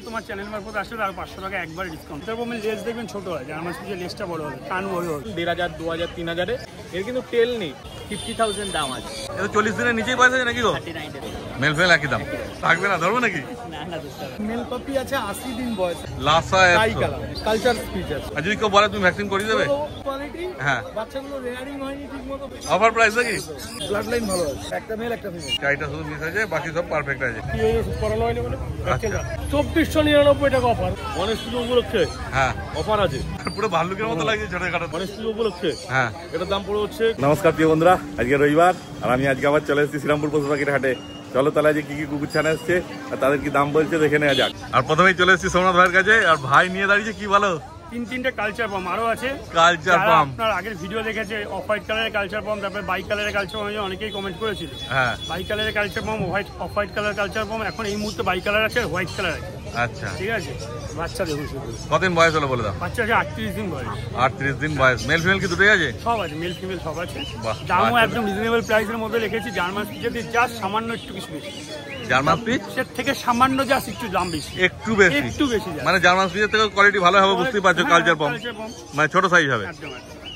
তোমার চ্যানেল মারফত আসলে আর 500 টাকা একবার ডিসকাউন্ট। তারপর আমি লেস দেখবেন ছোট হয়, জার্মান স্পিচের লেসটা বড় হবে, কান বড় হবে। 1000, 2000, 3000 এর কিন্তু টেল নেই, 50,000 দাম আছে। এটা 40 দিনের নিচেই পয়সা আছে নাকি গো? 39 days। মেল ফেল একই দাম থাকবে না, ধরবো নাকি? না না দোস্ত, মেল পাপি আছে 80 দিন বয়স, লাসা টাই কালার, কালচার স্পিচ আছে। আর যদি কেউ বলে তুমি ভ্যাকসিন করিয়ে দেবে? কোয়ালিটি, হ্যাঁ, বাচ্চাগুলো রেয়ারিং হয়নি ঠিকমতো, অফার প্রাইস নাকি? ব্লাড লাইন ভালো আছে, একটা মেল একটা ফিমেল। টাইটা শুধু মিস আছে, বাকি সব পারফেক্ট আছে। কি হয়েছে করানো হয়নি বলে? আচ্ছা 2499 টাকা অফার, গণেশ পুজো উপলক্ষে হ্যাঁ অফার আছে। পুরো ভাল্লুকের মতো লাগছে ছোটখাটো। গণেশ পুজো উপলক্ষে হ্যাঁ, এটার দাম পড়ে হচ্ছে। নমস্কার প্রিয় বন্ধুরা, আজকে রবিবার আর আমি আজকে আবার চলে এসেছি শ্রীরামপুর পশু পাখির হাটে। চলো তাহলে আজকে কি কি কুকুর ছানা এসছে আর তাদের কি দাম বলছে দেখে নেওয়া যাক। আর প্রথমেই চলে এসেছি সোমনাথ ভাইয়ের কাছে, আর ভাই নিয়ে দাঁড়িয়েছে কি ভালো তিনটে কালচার পাম্প আরো আছে। কালচার পাম্প আপনার আগের ভিডিও দেখেছে, অফ হোয়াইট কালারের কালচার পাম্প, তারপরে বাই কালারের কালচার পাম্প, অনেকেই কমেন্ট করেছিল। হ্যাঁ, বাই কালারের culture pump, off white colour culture pump. এখন এই মুহূর্তে বাই কালার আছে, হোয়াইট কালার আছে। আচ্ছা ঠিক আছে, বাচ্চা দেখুন শুধু। কতদিন বয়স হলো বলে দাও? বাচ্চা আছে 38 দিন বয়স। 38 দিন বয়স। মেল ফিমেল কি দুটোই আছে? সব আছে, মেল ফিমেল সব আছে। বাহ, দামও একদম রিজনেবল প্রাইসের মধ্যে রেখেছি। জার্মান স্পিচের জাস্ট সামান্য একটু কিছু বেশি, জার্মান স্পিচ এর থেকে সামান্য জাস্ট একটু দাম বেশি, একটু বেশি, একটু বেশি। মানে জার্মান স্পিচের থেকে কোয়ালিটি ভালো হবে, বুঝতেই পারছো। কালচার পাম্প মানে ছোট সাইজ হবে। একদম।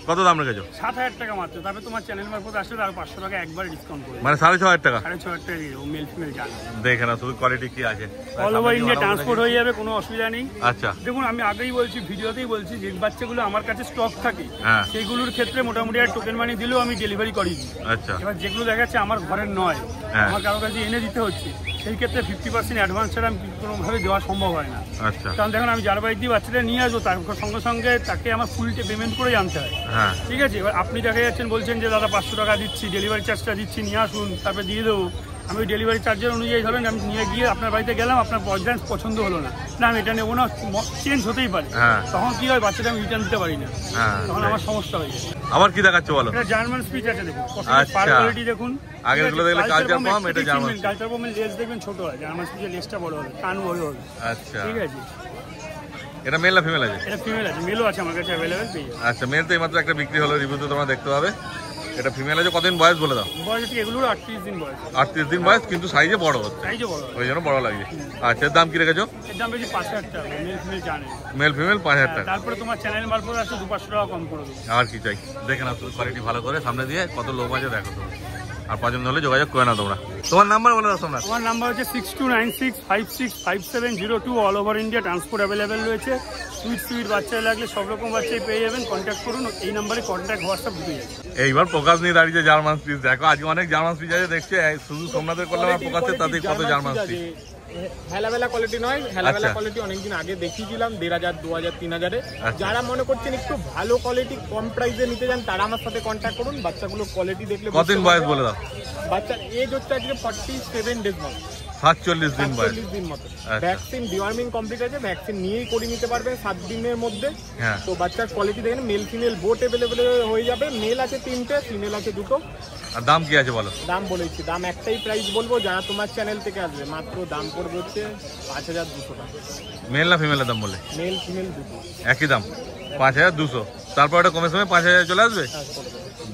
কত দাম রেখেছো? 7000 টাকা মাত্র। তারপরে তোমার চ্যানেল মারফত আসলে আর 500 টাকা একবার ডিসকাউন্ট করে, মানে 6500 টাকা। 6500 টাকা দিয়ে দেবো। মেল ফিমেল জার্মান দেখে না শুধু কোয়ালিটি কি আছে। অল ওভার ইন্ডিয়া ট্রান্সপোর্ট হয়ে যাবে, কোনো অসুবিধা নেই। আচ্ছা দেখুন, আমি আগেই বলছি, ভিডিওতেই বলছি, যে বাচ্চাগুলো আমার কাছে স্টক থাকে হ্যাঁ, সেইগুলোর ক্ষেত্রে মোটামুটি আর টোকেন মানি দিলেও আমি ডেলিভারি করি। আচ্ছা, এবার যেগুলো দেখাচ্ছে আমার ঘরের নয়, হ্যাঁ, আমার কারো কাছে এনে দিতে হচ্ছে, সেই ক্ষেত্রে 50% অ্যাডভান্স ছাড়া আমি কোনোভাবে দেওয়া সম্ভব হয় না। আচ্ছা, কারণ দেখুন, আমি যার বাড়ি দিয়ে বাচ্চাটা নিয়ে আসবো, তার সঙ্গে সঙ্গে তাকে আমার ফুলটে পেমেন্ট করে আনতে হয়। হ্যাঁ, ঠিক আছে, এবার আপনি দেখা যাচ্ছেন, বলছেন যে দাদা 500 টাকা দিচ্ছি, ডেলিভারি চার্জটা দিচ্ছি, নিয়ে আসুন, তারপরে দিয়ে দেবো। আমি ওই ডেলিভারি চার্জের অনুযায়ী ধরেন আমি নিয়ে গিয়ে আপনার বাড়িতে গেলাম, আপনার বয়স পছন্দ হলো না, না আমি এটা নেবো না, চেঞ্জ হতেই পারে। হ্যাঁ, তখন কি হয়, বাচ্চাটা আমি রিটার্ন দিতে পারি না, হ্যাঁ, তখন আমার সমস্যা হয়ে যায়। আবার কি দেখাচ্ছ বলো? এটা জার্মান স্পিচ আছে, দেখুন আচ্ছা, পার কোয়ালিটি দেখুন। আগেরগুলো দেখলে কালচার পাম্প, এটা জার্মান স্পিচ। কালচার পাম্পের লেস দেখবেন ছোট হয়, জার্মান স্পিচের লেসটা বড় হবে, কান বড় হবে। আচ্ছা, ঠিক আছে, এটা মেল না ফিমেল আছে? এটা ফিমেল আছে, মেলও আছে আমার কাছে অ্যাভেলেবেল, পেয়ে যাবে। আচ্ছা, মেল তো এইমাত্র একটা বিক্রি হলো, রিভিউতে তোমরা দেখতে পাবে। এটা ফিমেল আছে, কতদিন বয়স বলে দাও? বয়স ঠিক এগুলোর 38 দিন বয়স। 38 দিন বয়স, কিন্তু সাইজে বড় হচ্ছে, সাইজে বড়, ওই জন্য বড় লাগছে। আচ্ছা, এর দাম কি রেখেছো? এর দাম বেশি 5000 টাকা, মেল ফিমেল জানে। মেল ফিমেল 5000 টাকা। তারপরে তোমার চ্যানেল মারফত আছে 200-500 টাকা কম করে দেবো। আর কি চাই, দেখে না শুধু কোয়ালিটি ভালো করে সামনে দিয়ে, কত লোক আছে দেখো তুমি। আর পছন্দ হলে যোগাযোগ করে না তোমরা। তোমার নাম্বার বলে দাও তোমরা। আমার নাম্বার হচ্ছে 6296565702। All over India transport available রয়েছে। সুইট বাচ্চা লাগলে সব রকম বাচ্চাই পেয়ে যাবেন, কন্ট্যাক্ট করুন। এই নাম্বারে কন্ট্যাক্ট হোয়াটসঅ্যাপ ঢুকে যাচ্ছে। এইবার প্রকাশ নিয়ে দাঁড়িয়েছে জার্মান স্পিচ। দেখো আজকে অনেক জার্মান স্পিচ আছে, দেখছে শুধু সোমনাথের করলে আমার প্রকাশে তাদের কত জার্মান স্পিচ। হেলাবেলা কোয়ালিটি নয়, হেলাবেলা কোয়ালিটি অনেকদিন আগে দেখিয়েছিলাম 1000, 2000, 3000 যারা মনে করছেন একটু ভালো কোয়ালিটি কম প্রাইসে নিতে চান, তারা আমার সাথে কন্ট্যাক্ট করুন। বাচ্চাগুলো কোয়ালিটি দেখলে। কতদিন বয়স বলে দাও? বাচ্চার এজ হচ্ছে আজকে 47 ডেজ মতো, 47 দিন বয়স। 47 দিন মতো। ভ্যাকসিন ডিওয়ার্মিং কমপ্লিট আছে, ভ্যাকসিন নিয়েই করে নিতে পারবেন 7 দিনের মধ্যে। হ্যাঁ, তো বাচ্চার কোয়ালিটি দেখেন, মেল ফিমেল বোট অ্যাভেলেবেল হয়ে যাবে। মেল আছে 3টে, ফিমেল আছে 2টো। আর দাম কি আছে বলো? দাম বলেছি, দাম একটাই প্রাইস বলবো, যারা তোমার চ্যানেল থেকে আসবে, মাত্র দাম পড়বে হচ্ছে 5200 টাকা। মেল না ফিমেলের দাম বলে? মেল ফিমেল দুটো একই দাম, 5200। তারপর ওটা কমে সময় 5000 চলে আসবে।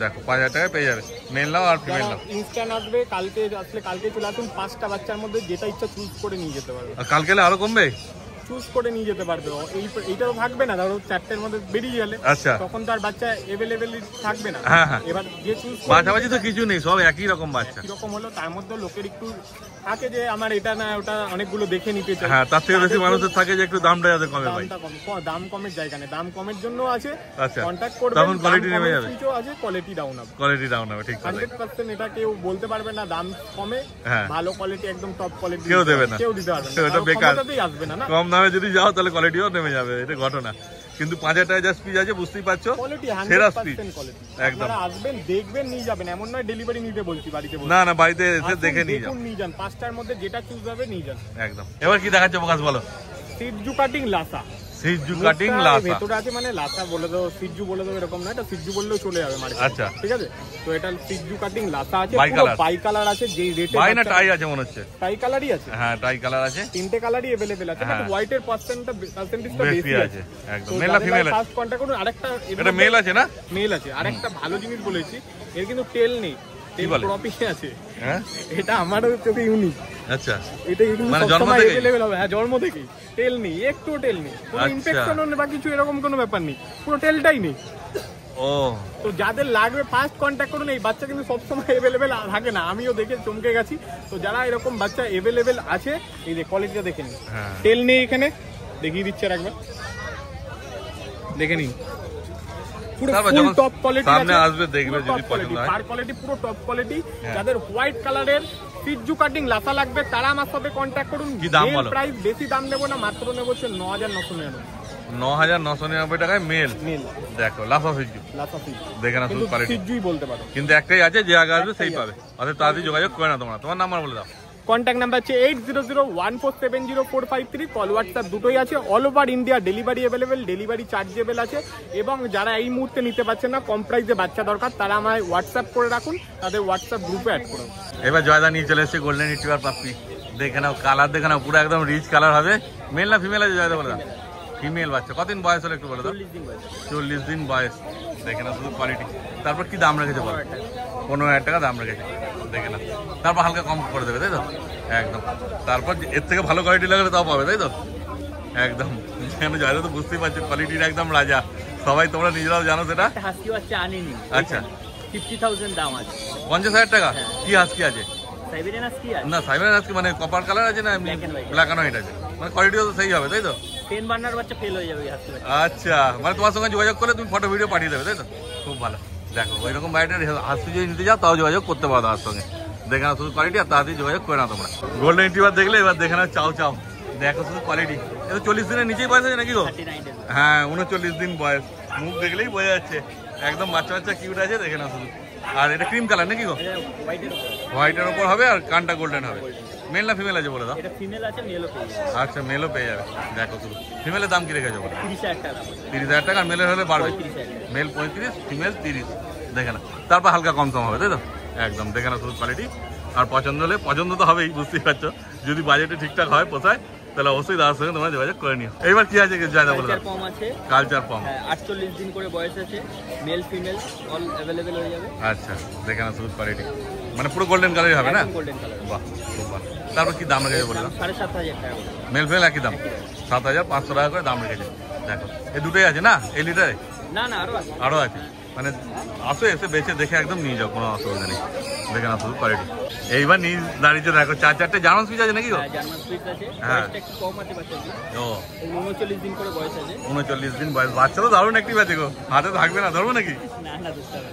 দেখো 5000 টাকায় পেয়ে যাবে, মেল নাও আর ফিমেল নাও। ইনস্ট্যান্ট আসবে, কালকে আসলে কালকে চলে আসুন। 5টা বাচ্চার মধ্যে যেটা ইচ্ছা চুজ করে নিয়ে যেতে পারবে। আর কালকে আরো কমবে, চুজ করে নিয়ে যেতে পারবে। এইটাও থাকবে না, ধরো 4টের মধ্যে বেরিয়ে গেলে, আচ্ছা, তখন তো আর বাচ্চা অ্যাভেলেবেল থাকবে না। হ্যাঁ, হ্যাঁ, এবার যে চুজ বাছাবাছি তো কিছু নেই, সব একই রকম বাচ্চা। কিরকম হলো, তার মধ্যে লোকের একটু থাকে যে আমার এটা না ওটা অনেকগুলো দেখে নিতে চাই। হ্যাঁ, তার থেকে বেশি মানুষের থাকে যে একটু দামটা যাতে কমে ভাই। দাম কমের জায়গা নেই, দাম কমের জন্য আছে। আচ্ছা, কন্টাক্ট করবেন, তখন কোয়ালিটি নেমে যাবে। আছে, কোয়ালিটি ডাউন হবে। কোয়ালিটি ডাউন হবে, ঠিক আছে। 100% এটা কেউ বলতে পারবে না দাম কমে। হ্যাঁ, ভালো কোয়ালিটি একদম টপ কোয়ালিটি কেউ দেবে না, কেউ দিতে পারবে না, ওটা বেকার। আসবে না। কম দামে যদি যাও তাহলে কোয়ালিটিও নেমে যাবে, এটা ঘটনা। কিন্তু 5000 টাকা যা স্পিচ আছে, বুঝতেই পারছো, কোয়ালিটি সেরা স্পিচ 100% কোয়ালিটি। একদম। আপনারা আসবেন, দেখবেন, নিয়ে যাবেন, এমন নয় ডেলিভারি নিতে বলছি বাড়িতে বলছি। না না, বাড়িতে এসে দেখে নিয়ে যাও, নিয়ে যান। 5টার মধ্যে যেটা চুজ হবে নিয়ে যান একদম। এবার কি দেখাচ্ছ প্রকাশ বলো? সিজু কাটিং লাসা। সিজু কাটিং লাসা ভেতরে আছে, মানে লাসা বলে দাও, সিজু বলে দাও, এরকম না, এটা সিজু বললেও চলে যাবে মার্কেটে। আচ্ছা, ঠিক আছে। তো এটা সিজু কাটিং লাসা আছে, পুরো বাই কালার আছে। যে রেটে বাই না টাই আছে মনে হচ্ছে? টাই কালারই আছে। হ্যাঁ, টাই কালার আছে, 3টে কালারই अवेलेबल আছে, বাট হোয়াইটের পার্সেন্টেজটা বেশি আছে। একদম। মেল না ফিমেল? ফার্স্ট কন্টাক্ট করুন। আরেকটা, এটা মেল আছে না? মেল আছে। আরেকটা ভালো জিনিস বলেছি, এর কিন্তু টেল নেই, টেল ক্রপিং আছে। হ্যাঁ এটা আমারও চোখে ইউনিক। আচ্ছা এটা কিন্তু মানে জন্ম সবসময় থেকেই? অ্যাভেলেবল হবে। হ্যাঁ জন্ম থেকেই, তেল নেই, একটু তেল নেই, কোনো আচ্ছা। ইনফেকশন বা কিছু এরকম কোনো ব্যাপার নেই, পুরো তেলটাই নেই। ও তো যাদের লাগবে ফার্স্ট কন্ট্যাক্ট করুন। এই বাচ্চা কিন্তু সবসময় অ্যাভেলেবেল থাকে না, আমিও দেখে চমকে গেছি। তো যারা এরকম বাচ্চা অ্যাভেলেবেল আছে, এই যে কোয়ালিটিটা দেখে নিন। হ্যাঁ তেল নেই এখানে, দেখিয়ে দিচ্ছে আর একবার, দেখে নিন পুরো তারপর ফুল যখন টপ কোয়ালিটি সামনে আসবে দেখবে যদি পছন্দ হয়। পার কোয়ালিটি পুরো টপ কোয়ালিটি। হ্যাঁ। যাদের হোয়াইট কালারের ফিটজু কাটিং লাসা লাগবে তারা আমার সাথে কন্ট্যাক্ট করুন। কি দাম বলো? প্রাইস বেশি দাম নেবো না, মাত্র নেবো হচ্ছে 9,999 9,999 টাকায় মেল। মেল দেখো লাফা ফিজু লাসা ফিট, দেখে না শুধু কিন্তু কোয়ালিটি, ফিটজুই বলতে পারো। কিন্তু একটাই আছে, যে আগে আসবে সেই পাবে। অর্থাৎ তাড়াতাড়ি যোগাযোগ করে না তোমরা। তোমার নাম্বার বলে দাও। কন্ট্যাক্ট নাম্বার হচ্ছে 8001470453। কল হোয়াটসঅ্যাপ দুটোই আছে। All over India delivery available, delivery chargeable আছে। এবং যারা এই মুহূর্তে নিতে পারছেন না, কম প্রাইসে বাচ্চা দরকার, তারা আমায় হোয়াটসঅ্যাপ করে রাখুন, তাদের হোয়াটসঅ্যাপ গ্রুপে অ্যাড করুন। এবার জয়দা নিয়ে চলে এসেছে গোল্ডেন রিট্রিভার পাপ্পি। দেখে নাও কালার, দেখে নাও পুরো একদম রিচ কালার হবে। মেল না ফিমেল আছে জয়দা বলে দাও? ফিমেল বাচ্চা। কতদিন বয়স হলো একটু বলে দাও? 40 দিন বয়স। দেখে না শুধু কোয়ালিটি। তারপর কি দাম রেখেছে বলো? 15,000 টাকা দাম রেখেছে। দেখে না, তারপর হালকা কম করে দেবে, তাই তো? একদম। তারপর এর থেকে ভালো কোয়ালিটি লাগলে তাও পাবে, তাই তো? একদম। কেন জয়দা তো বুঝতেই পারছো কোয়ালিটির একদম রাজা। সবাই তোমরা নিজেরাও জানো সেটা। হাস্কি বাচ্চা আনিনি। আচ্ছা 50,000 দাম আছে। 50,000 টাকা? কি হাস্কি আছে? সাইবেরিয়ান হাস্কি আছে। না সাইবেরিয়ান হাস্কি মানে কপার কালার আছে না Black and white। Black and white আছে? মানে কোয়ালিটিও তো সেই হবে, তাই তো? 10 বার্নার বাচ্চা ফেল হয়ে যাবে এই হাস্কি বাচ্চা। আচ্ছা, মানে তোমার সঙ্গে যোগাযোগ করলে তুমি ফটো ভিডিও পাঠিয়ে দেবে, তাই তো? খুব ভালো। দেখো ওইরকম বাইরের হাস্কি যদি নিতে যাও তাও যোগাযোগ করতে পারো তার সঙ্গে। দেখে নাও শুধু কোয়ালিটি, আর তাড়াতাড়ি যোগাযোগ করে নাও তোমরা। গোল্ডেন রিট্রিভার দেখলে এবার দেখে নাও চাও চাও। দেখো শুধু কোয়ালিটি। এটা 40 দিনের নিচেই বয়স আছে নাকি গো? 39 days। হ্যাঁ 39 দিন বয়স। মুখ দেখলেই বোঝা যাচ্ছে একদম বাচ্চা বাচ্চা কিউট আছে। দেখে নাও শুধু। আর এটা ক্রিম কালার নাকি গো? এটা হোয়াইটের উপর। হোয়াইটের ওপর হবে আর কানটা গোল্ডেন হবে। মেল না ফিমেল আছে বলে দাও? এটা ফিমেল আছে, মেলও পেয়ে যাবে। আচ্ছা মেলও পেয়ে যাবে। দেখো শুধু ফিমেলের দাম কি রেখেছো বলে? 30,000 টাকা দাম আছে। 30,000 টাকা। আর মেলের হলে বাড়বে? 35,000 টাকা। Male 35, female 30। দেখে না, তারপর হালকা কম সম হবে, তাই তো? একদম। দেখে না শুধু কোয়ালিটি। আর পছন্দ হলে, পছন্দ তো হবেই বুঝতেই পারছো, যদি বাজেটে ঠিকঠাক হয় পোষায় তাহলে অবশ্যই দাদার সঙ্গে তোমরা যোগাযোগ করে নিও। এইবার কি আছে জায়গা বলে দাও? কালচার পম আছে। কালচার পম। হ্যাঁ 48 দিন করে বয়স আছে। মেল ফিমেল অল अवेलेबल হয়ে যাবে। আচ্ছা দেখে না শুধু কোয়ালিটি, মানে পুরো গোল্ডেন কালারই হবে না? Golden colour. বাহ খুব ভালো। তারপর কি দাম রেখেছে বলে দাও? 7,500 টাকা করে। মেল ফিমেল একই দাম? 7,500 টাকা করে দাম রেখেছে। দেখো এই দুটোই আছে না এই লিটারে? না না আরো আছে। আরও আছে। মানে আসো এসে বেছে দেখে একদম নিয়ে যাও, কোনো অসুবিধা নেই। দেখে না শুধু কোয়ালিটি। এইবার নিয়ে দাঁড়িয়েছে দেখো 4-4টে জার্মান সুইচ আছে নাকি গো? হ্যাঁ জার্মান সুইট আছে। হ্যাঁ। বয়সটা একটু কম আছে বাচ্চাদের। ও 39 দিন করে বয়স আছে। 39 দিন বয়স। বাচ্চা তো দারুণ একটি আছে গো। হাতে থাকবে না, ধরবো নাকি? না না দুষ্টা হবে।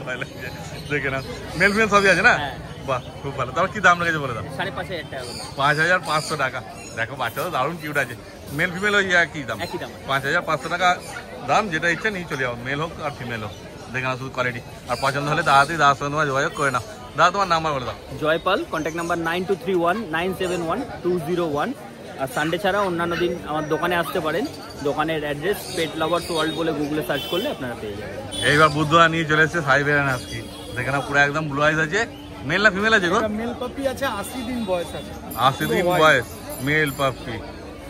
ভয় লাগছে। দেখে না মেল ফিমেল সবই আছে না? হ্যাঁ। বাহ খুব ভালো। তারপর কি দাম রেখেছে বলে দাও? 5,500 টাকা করে। 5,500 টাকা। দেখো বাচ্চা তো দারুণ কিউট আছে। মেল ফিমেল ওই একই দাম? একই দাম। 5,500 টাকা দাম। যেটা ইচ্ছা নিয়ে চলে যাও, মেল হোক আর ফিমেল হোক। দেখে না শুধু কোয়ালিটি। আর পছন্দ হলে তাড়াতাড়ি দাদার সঙ্গে তোমার যোগাযোগ করে নাও। দাদা তোমার নাম্বার বলে দাও। Jaipal, contact number 9231971201। আর সানডে ছাড়া অন্যান্য দিন আমার দোকানে আসতে পারেন। দোকানের অ্যাড্রেস পেট লাভার্স ওয়ার্ল্ড বলে গুগলে সার্চ করলে আপনারা পেয়ে যাবেন। এইবার বুধবার নিয়ে চলে এসেছে সাইবেরিয়ান হাস্কি। দেখে না পুরো একদম ব্লু আইজ আছে। মেল না ফিমেল আছে গো? মেল পাপি আছে, 80 দিন বয়স আছে। 80 দিন বয়স। মেল পাপি।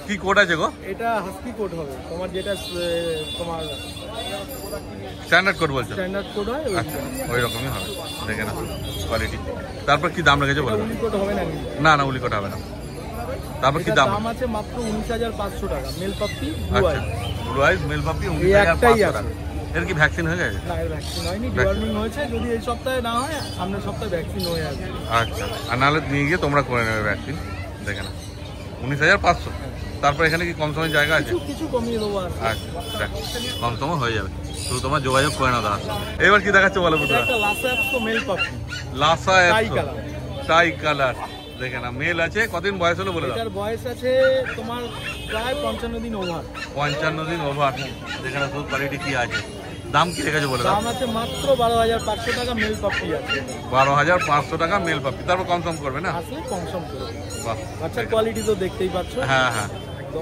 কি কোড আছে গো? এটা হাস্কি কোড হবে তোমার, যেটা তোমার স্ট্যান্ডার্ড কোড বলছো? স্ট্যান্ডার্ড কোড হয় আচ্ছা ওই রকমই হবে। দেখে না কোয়ালিটি। তারপর কি দাম রেখেছে বলে দাও? উলি কোড হবে না। না না উলি কোড হবে না। তারপর কি দাম? দাম আছে মাত্র 19,500 টাকা। মেল পাপি আচ্ছা ব্লু আইজ মেল পাপি একটাই 19,500 আছে। টাকা। এর কি ভ্যাকসিন হয়ে গেছে? না ভ্যাকসিন হয়নি, ডিওয়ার্মিং হয়েছে। যদি এই সপ্তাহে না হয় সামনের সপ্তাহে ভ্যাকসিন হয়ে আসবে। আচ্ছা আর নাহলে নিয়ে গিয়ে তোমরা করে নেবে ভ্যাকসিন। দেখে না 19,500। তারপর এখানে কি কম সময় জায়গা আছে? কিছু কমিয়ে দেবো আর। আচ্ছা দেখ কম সময় হয়ে যাবে, শুধু তোমার যোগাযোগ করে নাও দাদা। এবার কি দেখাচ্ছে বলো বুঝতে? একটা লাসা তো মেল পাপি, লাসা টাই কালার। টাই কালার। দেখে না মেল আছে। কতদিন বয়স হলো বলে দাও? এটার বয়স আছে তোমার প্রায় 55 দিন ওভার। 55 দিন ওভার। দেখে না শুধু কোয়ালিটি কি আছে। দাম কি রেখেছে বলে দাও? দাম আছে মাত্র 12,500 টাকা। মেল পাপি আছে 12,500 টাকা মেল পাপি। তারপর কম সম করবে না? আসলে কম করে। বাহ বাচ্চার কোয়ালিটি তো দেখতেই পাচ্ছ। হ্যাঁ হ্যাঁ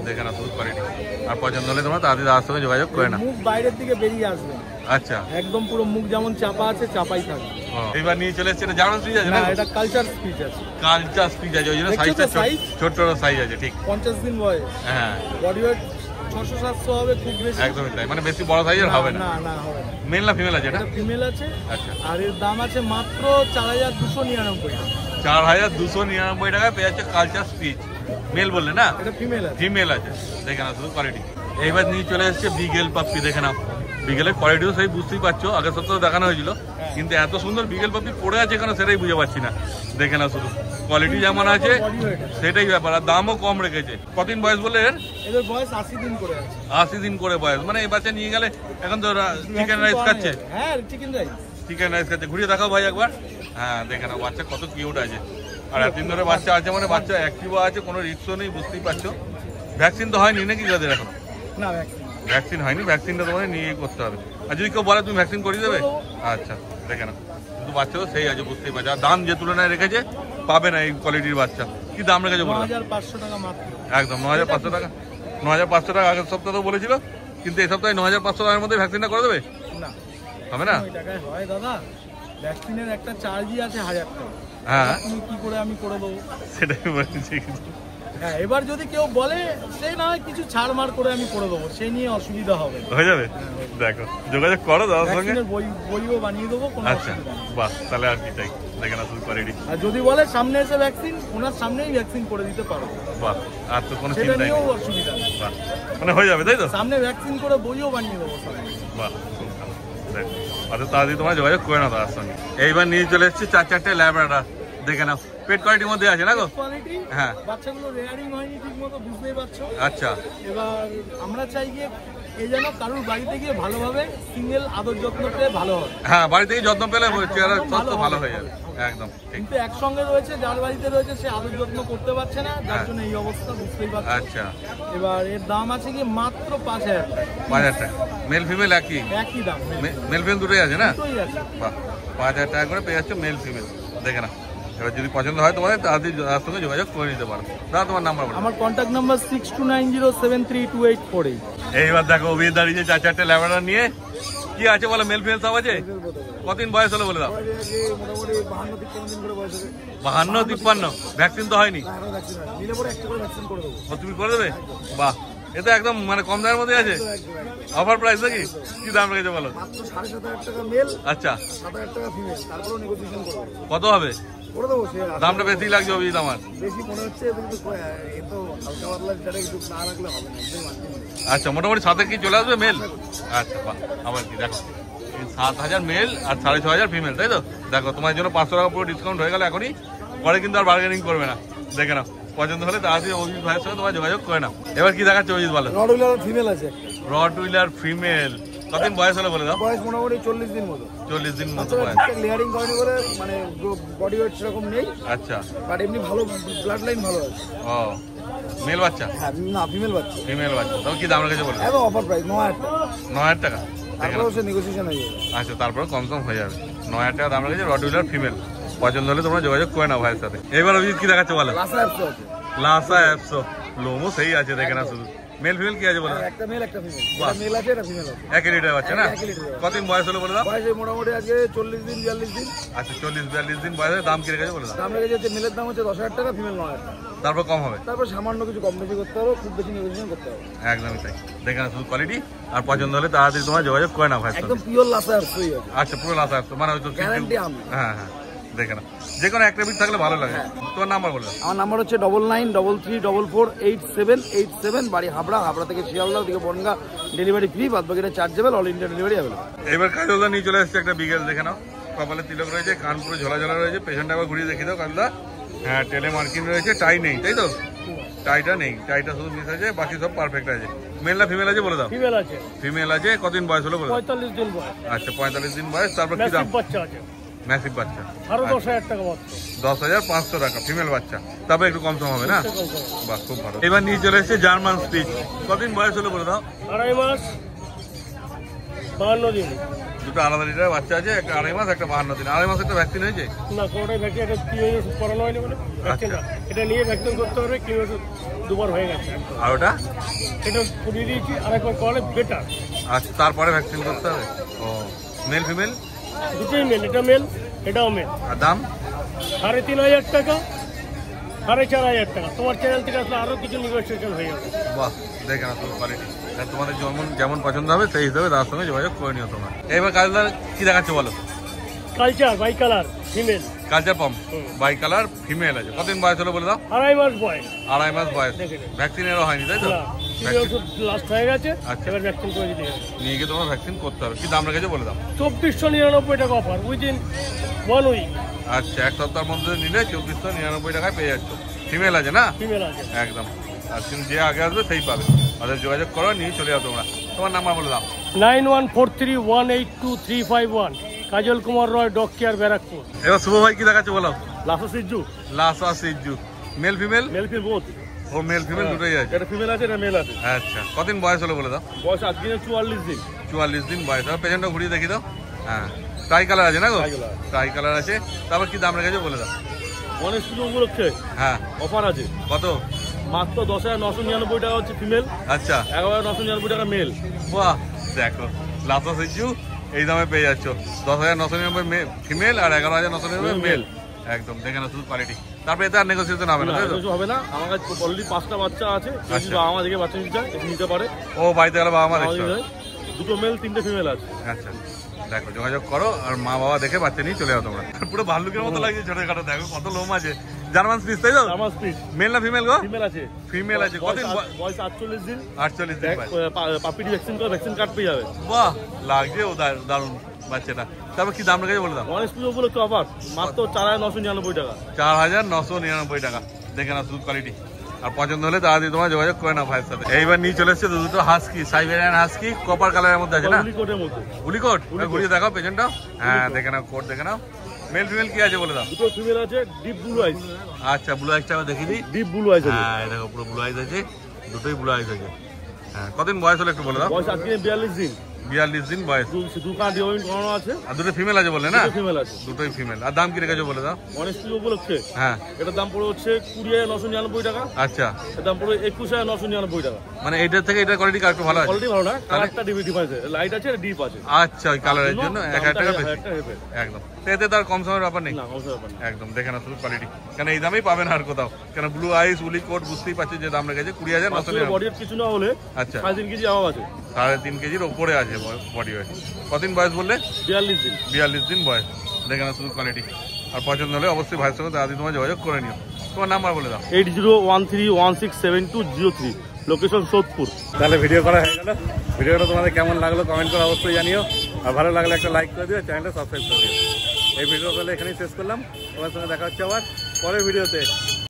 দেখে না শুধু কোয়ালিটি। আর পছন্দ হলে তোমরা তাড়াতাড়ি দাদার সঙ্গে যোগাযোগ করে না। মুখ বাইরের দিকে বেরিয়ে আসবে। আচ্ছা একদম পুরো মুখ যেমন চাপা আছে চাপাই থাকবে। এইবার নিয়ে চলে এসেছে। এটা জার্মান সুইচ আছে না না? এটা কালচার স্পিচ আছে। কালচার স্পিচ আছে, ওই জন্য দেখছো তো সাইজটা size? ছোট সাইজ আছে। ঠিক 50 দিন বয়স। হ্যাঁ বডি ওয়েট 600-700 হবে খুব বেশি। একদমই তাই, মানে বেশি বড় সাইজের হবে না। না না হবে না। মেল না ফিমেল আছে এটা? এটা ফিমেল আছে। আচ্ছা আর এর দাম আছে মাত্র 4,299 টাকা। 4299 টাকায় পেয়ে যাচ্ছে কালচার স্পিচ। মেল বললে না? ফিমেল আছে, দেখে নাও শুধু কোয়ালিটি। এইবার নিয়ে চলে এসছে বিগেল পাপ্পি, দেখে নাও। বিগেলের কোয়ালিটিও সেই বুঝতেই পারছো, আগের সপ্তাহে দেখানো হয়েছিল, কিন্তু এত সুন্দর বিগেল পাপ্পি পড়ে আছে কেন সেটাই বুঝে পাচ্ছি না। দেখে নাও শুধু কোয়ালিটি যেমন আছে সেটাই ব্যাপার, আর দামও কম রেখেছে। কতদিন বয়স বলে এদের বয়স 80 দিন করে আছে। 80 দিন করে বয়স, মানে এই বাচ্চা নিয়ে গেলে এখন তো চিকেন রাইস খাচ্ছে। হ্যাঁ চিকেন রাইস, চিকেন রাইস খাচ্ছে। ঘুরিয়ে দেখাও ভাই একবার। হ্যাঁ দেখে নাও বাচ্চা কত কিউট আছে, আর এতদিন ধরে বাচ্চা আছে মানে বাচ্চা অ্যাক্টিভও আছে, কোনো রিস্কও নেই, বুঝতেই পারছো। ভ্যাকসিন তো হয়নি নাকি যাদের এখন? না ভ্যাকসিন হয়নি, ভ্যাকসিনটা তোমাদের নিয়ে করতে হবে। আর যদি কেউ বলে তুমি ভ্যাকসিন করিয়ে দেবে, আচ্চা দেখে নাও কিন্তু বাচ্চা তো সেই আছে, বুঝতেই পারছো। আর দাম যে তুলনায় রেখেছে পাবে না এই কোয়ালিটির বাচ্চা। কি দাম রেখেছে বলো? 9500 টাকা মাত্র। একদম 9500 টাকা। 9500 টাকা আগের সপ্তাহে বলেছিল, কিন্তু এই সপ্তাহে 9500 টাকার মধ্যে ভ্যাকসিনটা করে দেবে? না হবে না? ওই টাকায় হয় দাদা, ভ্যাকসিনের একটা চার্জই আছে 1000 টাকা। হ্যাঁ তুমি কি করে আমি করে দেবো? সেটাই বলছি। হ্যাঁ এবার যদি কেউ বলে সে না হয় কিছু ছাড় মার করে আমি করে দেবো, সে নিয়ে অসুবিধা হবে। হয়ে যাবে, দেখো যোগাযোগ করো দাদার সঙ্গে। ভ্যাকসিনের বইও বানিয়ে দেবো, কোনো আচ্ছা অসুবিধা নেই। বাহ, তাহলে আর কি চাই, দেখে না শুধু কোয়ালিটি। আর যদি বলে সামনে এসে ভ্যাকসিন, ওনার সামনেই ভ্যাকসিন করে দিতে পারো। বাহ, আর তো কোনো সেটা চিন্তাই নেই। নিয়েও অসুবিধা নেই, বাহ, মানে হয়ে যাবে তাই তো? সামনে ভ্যাকসিন করে বইও বানিয়ে দেবো সামনে। বাহ খুব ভালো, দেখো আচ্ছা তাড়াতাড়ি তোমার যোগাযোগ করে নাও তার সঙ্গে। এইবার নিয়ে চলে এসেছি 4-4টে ল্যাব্রাডর, দেখে নাও পেট কোয়ালিটির মধ্যে আছে না গো? কোয়ালিটি, হ্যাঁ বাচ্চাগুলো রেয়ারিং হয়নি ঠিক মতো, বুঝতেই পারছো। আচ্ছা এবার আমরা চাই গিয়ে এই যেন কারোর বাড়িতে গিয়ে ভালোভাবে সিঙ্গেল আদর যত্ন পেয়ে ভালো হয়। হ্যাঁ বাড়ি থেকে যত্ন পেলে চেহারা স্বাস্থ্য ভালো হয়ে যাবে, একদম ঠিক। কিন্তু একসঙ্গে রয়েছে, যার বাড়িতে রয়েছে সে আদর যত্ন করতে পারছে না, যার হ্যাঁ। জন্য এই অবস্থা, বুঝতেই পারছো। আচ্ছা এবার এর দাম আছে কি মাত্র 5000 টাকা। 5000 টাকা, মেল ফিমেল একই? একই দাম, মেল ফিমেল দুটোই আছে না? দুটোই আছে। বাহ, 5000 টাকা করে পেয়ে যাচ্ছ মেল ফিমেল, দেখে না। এবার যদি পছন্দ হয় তোমাদের তাড়াতাড়ি তার সঙ্গে যোগাযোগ করে নিতে পারো। দাদা তোমার নাম্বার বলো। আমার কন্ট্যাক্ট নাম্বার 6290732848। এইবার দেখো অভিজিৎ দাঁড়িয়ে 4-4টে ল্যাব্রাডর নিয়ে। কি আছে বলো, মেল ফিমেল সব আছে? কতদিন বয়স হলো বলে দাও? মোটামুটি 52-53 দিন করে বয়স হবে। 52-53, ভ্যাকসিন তো হয়নি? নিলে পরে একটা করে ভ্যাকসিন করে দেবো। ও তুমি করে দেবে? বাহ, এটা একদম মানে কম দামের মধ্যে আছে, অফার প্রাইস নাকি? কি দাম রেখেছে বলো? মাত্র 7500 টাকা মেল, আচ্ছা 7000 টাকা ফিমেল, তারপরেও নেগোসিয়েশন করবো, কত হবে? করে দেবো। সে দামটা বেশি লাগছে অভিজিৎ আমার। বেশি মনে হচ্ছে, কিন্তু এ তো হালকা পাতলা যেটা একটু না রাখলে হবে না, একদম মানতে নেই। আচ্ছা মোটামুটি 7 কি চলে আসবে মেল? আচ্ছা বাহ, আবার কি দেখো 7000 মেল আর 6500 ফিমেল, তাই তো? দেখো তোমার জন্য 500 টাকা পুরো ডিসকাউন্ট হয়ে গেল এখনই, পরে কিন্তু আর বার্গেনিং করবে না। দেখে নাও, পছন্দ হলে তাড়াতাড়ি অভিজিৎ ভাইয়ের সঙ্গে তোমার যোগাযোগ করে নাও। এবার কি দেখাচ্ছে অভিজিৎ বলো? রডউইলার ফিমেল আছে, রডউইলার ফিমেল, কতদিন বয়স হলো বলে দাও? বয়স মোটামুটি 40 দিন মতো। 40 দিন মতো বয়স। লেয়ারিং করেনি বলে মানে বডি ওয়েট সেরকম নেই, আচ্ছা, বাট এমনি ভালো ব্লাড লাইন ভালো আছে। ও মেল বাচ্চা? হ্যাঁ না, ফিমেল বাচ্চা। ফিমেল বাচ্চা, তবে কি দাম রেখেছে বলে? একদম অফার প্রাইস 9000 টাকা। 9000 টাকা, দেখে নাও। তারপরে সে নেগোসিয়েশন হয়ে যাবে। আচ্ছা তারপরে কম হয়ে যাবে। 9000 টাকা দাম রেখেছে রডউইলার ফিমেল, পছন্দ হলে তোমরা যোগাযোগ করে নাও ভাইয়ের সাথে। এবার অভিজিৎ কি দেখাচ্ছে বলো? লাসা অ্যাপস আছে, লাসা অ্যাপসো, লোমও সেই আছে, দেখে না শুধু। মেল ফিমেল কি আছে বলো? একটা মেল একটা ফিমেল। বাহ। এটা মেল আছে, এটা ফিমেল আছে। একই লিটার বাচ্চা না? একই লিটার। কতদিন বয়স হলো বলে দাও? বয়স এই মোটামুটি আজকে 40 দিন 42 দিন। আচ্ছা 40-42 দিন বয়সে দাম কি রেখেছে বলে দাও? দাম লেগে যাচ্ছে, মেলের দাম হচ্ছে 10000 টাকা, ফিমেল 9000 টাকা। তারপর কম হবে? তারপর সামান্য কিছু কম বেশি করতে হবে, খুব বেশি নেগোসিয়েশন করতে হবে। একদমই তাই, দেখে না শুধু কোয়ালিটি, আর পছন্দ হলে তাড়াতাড়ি তোমার যোগাযোগ করে নাও ভাইয়ের একদম সাথে। পিওর লাসা অ্যাপস হয়ে যাবে। আচ্ছা পুরো লাসা অ্যাপসো, মানে হয়তো গ্যারান্টি আমি। হ্যাঁ হ্যাঁ, দেখে না যে কোনো একটা বিট থাকলে ভালো লাগে। তোমার নাম্বার বলে দাও। আমার নাম্বার হচ্ছে 9933448787, বাড়ি হাবড়া, হাবড়া থেকে শিয়ালদা, ওদিকে বনগা, ডেলিভারি ফ্রি, বাদ বাকিটা chargeable, all India delivery available. এবার কাজলদা নিয়ে চলে এসেছে একটা বিগেল, দেখে নাও। কপালে তিলক রয়েছে, কান পুরো ঝোলা ঝোলা রয়েছে, পেছনটা আবার ঘুরিয়ে দেখিয়ে দাও কাজলদা। হ্যাঁ টেলে মার্কিন রয়েছে, টাই নেই তাই তো? টাইটা নেই, টাইটা শুধু মিস আছে, বাকি সব পারফেক্ট আছে। মেল না ফিমেল আছে বলে দাও? ফিমেল আছে, ফিমেল আছে। কতদিন বয়স হলো বলে দাও? 45 দিন বয়স। আচ্ছা 45 দিন বয়স। তারপর কি দাম? বাচ্চা আছে, ম্যাসিভ বাচ্চা, আরো 10000 টাকা মাত্র। 10500 টাকা ফিমেল বাচ্চা, তবে একটু কম সম হবে না? বাহ খুব ভালো। এবার নিয়ে চলে এসেছে জার্মান স্পিচ, কতদিন বয়স হলো বলে দাও? 2.5 মাস 52 দিন। দুটো আলাদা লিটার বাচ্চা আছে, একটা 2.5 মাস, একটা 52 দিন। 2.5 মাস একটা ভ্যাকসিন হয়েছে? না, কোনোটাই ভ্যাকসিন, এটা কি ওষুধ করানো হয়নি বলে ভ্যাকসিন, এটা নিয়ে ভ্যাকসিন করতে হবে, কি ওষুধ দুবার হয়ে গেছে। আর ওটা এটা করিয়ে দিয়েছি, আরেকবার করলে বেটার। আচ্ছা তারপরে ভ্যাকসিন করতে হবে। ও মেল ফিমেল দুটোই মেল, এটা মেল এটাও মেল। আর দাম? 3500 টাকা, 4500 টাকা। তোমার চ্যানেল থেকে আসলে আরো কিছু নেগোসিয়েশন হয়ে যাবে। বাহ দেখে না তোর কোয়ালিটি, তোমাদের যেমন যেমন পছন্দ হবে সেই হিসাবে তার সঙ্গে যোগাযোগ করে নিও তোমরা। এবার কাজদার কি দেখাচ্ছে বলো? Culture by colour female. Culture pump by colour female আছে। কতদিন বয়স হলো বলে দাও? 2.5 মাস বয়স। 2.5 মাস বয়স। ভ্যাকসিনেরও হয়নি তাই তো? লাস্ট হয়ে গেছে। আচ্ছা, এবার ভ্যাকসিন করে দিতে হবে। নিয়ে গিয়ে তোমার ভ্যাকসিন করতে হবে। কি দাম রেখেছো বলে দাও? 2499 টাকা অফার উইদিন 1 উইক। আচ্ছা, এক সপ্তাহের মধ্যে নিলে 2499 টাকায় পেয়ে যাচ্ছ। ফিমেল আছে না? ফিমেল আছে একদম। আর কিন্তু যে আগে আসবে সেই পাবে। ওদের যোগাযোগ করো, নিয়ে চলে যাও তোমরা। তোমার নাম্বার বলে দাও। 9143182351। কাজল কুমার রয়, ডগ কেয়ার, ব্যারাকপুর। এবার শুভ ভাই কি দেখাচ্ছে বলো? Lasso সিজু। Lhasa সিজু male female? Male female both. ও মেল ফিমেল দুটোই আছে। এটা ফিমেল আছে, এটা মেল আছে। আচ্ছা, কতদিন বয়স হলো বলে দাও? বয়স আজকে 44 দিন। 44 দিন বয়স। আর পেছনটা ঘুরিয়ে দেখি দাও। হ্যাঁ, ট্রাই কালার আছে না গো? ট্রাই কালার আছে। তারপর কি দাম রেখেছো বলে দাও? গণেশ পুজো উপলক্ষে হ্যাঁ, অফার আছে। কত? মাত্র 10,999 টাকা হচ্ছে ফিমেল, আচ্ছা, 11,999 টাকা মেল। বাহ, দেখো লাসা সিজু এই দামে পেয়ে যাচ্ছ। 10,999 ফিমেল আর 11,999 মেল। একদম দেখে না শুধু কোয়ালিটি। তারপরে এতে আর নেগোসিয়েশন হবে না তাই তো? কিছু হবে না। আমার কাছে অলরেডি 5টা বাচ্চা আছে। যদি আচ্ছা। আমার দিকে বাচ্চা নিতে চায় নিতে পারে। ও বাড়িতে গেলে বাবা মা দেখতে আমাদের হবে। দুটো মেল 3টে ফিমেল আছে। আচ্ছা, দেখো যোগাযোগ করো আর মা বাবা দেখে বাচ্চা নিয়ে চলে যাও তোমরা। পুরো ভাল্লুকের মতো লাগছে ছোটখাটো। দেখো কত লোম আছে। জার্মান স্পিচ তাই তো? আমার স্পিচ মেল না ফিমেল গো? ফিমেল আছে। ফিমেল আছে। কতদিন বয়স 48 দিন। 48 দিন বয়স। পাপিটি ভ্যাকসিন করে ভ্যাকসিন কার্ড পেয়ে যাবে। বাহ, লাগছে ও দারুণ বাচ্চাটা। তারপর কি দাম রেখেছে বলে দাও? গণেশ পুজো উপলক্ষে অফার মাত্র 4,999 টাকা। 4,999 টাকা। দেখে না শুধু কোয়ালিটি। আর পছন্দ হলে তাড়াতাড়ি তোমার যোগাযোগ করে নাও ভাইয়ের সাথে। এইবার নিয়ে চলে এসছে দুটো হাস্কি, সাইবেরিয়ান হাস্কি, কপার কালারের মধ্যে আছে না? কোটের মধ্যে। উলিকোট। ঘুরিয়ে দেখাও পেছনটা। হ্যাঁ, দেখে নাও কোট দেখে নাও। মেল ফিমেল কি আছে বলে দাও? দুটো ফিমেল আছে, ডিপ ব্লু আইস। আচ্ছা, ব্লু আইসটা দেখিয়ে দিই। ডিপ ব্লু আইস আছে। হ্যাঁ, দেখো পুরো ব্লু আইস আছে। দুটোই ব্লু আইস আছে। হ্যাঁ, কতদিন বয়স হলো একটু বলে দাও? বয়স আজকে 42 দিন। 42 দিন বয়স। দুখান ডিওইন করানো আছে। আর দুটো ফিমেল আছে বলে না? ফিমেল আছে। দুটোই ফিমেল। আর দাম কি রেখেছো বলে দাও? গণেশ পুজো উপলক্ষে হ্যাঁ, এটার দাম পড়ে হচ্ছে 20,999 টাকা। আচ্ছা, এর দাম পড়ে 21,999 টাকা। মানে এইটার থেকে এটার কোয়ালিটি একটু ভালো আছে। কোয়ালিটি ভালো না, কালারটা ডিফারেন্স আছে। লাইট আছে, ডিপ আছে। আচ্ছা, ওই কালারের জন্য 1,000 টাকা বেশি। একদম। এতে তার কম সময়ের ব্যাপার নেই। না, কমসে ব্যাপার না। একদম দেখে না শুধু কোয়ালিটি। কেন এই দামেই পাবেন আর কোথাও। কেন ব্লু আইস উলি কোট বুঝতেই পারছি যে দাম রেখেছে 20,999। বডির কিছু না হলে আচ্ছা, 3.5 কেজি আওয়াজ আছে। 3.5 কেজির ওপরে আছে বডি ওয়েট। কতদিন বয়স বললে? 42 দিন। 42 দিন বয়স। দেখে না শুধু কোয়ালিটি। আর পছন্দ হলে অবশ্যই ভাইয়ের সঙ্গে তাড়াতাড়ি তোমার যোগাযোগ করে নিও। তোমার নাম্বার বলে দাও। 8013167203। লোকেশন সোদপুর। তাহলে ভিডিও করা হয়ে গেল। ভিডিওটা তোমাদের কেমন লাগলো কমেন্ট করে অবশ্যই জানিও। আর ভালো লাগলে একটা লাইক করে দিও, চ্যানেলটা সাবস্ক্রাইব করে দিও। এই ভিডিও তাহলে এখানেই শেষ করলাম। তোমার সঙ্গে দেখা হচ্ছে আবার পরের ভিডিওতে।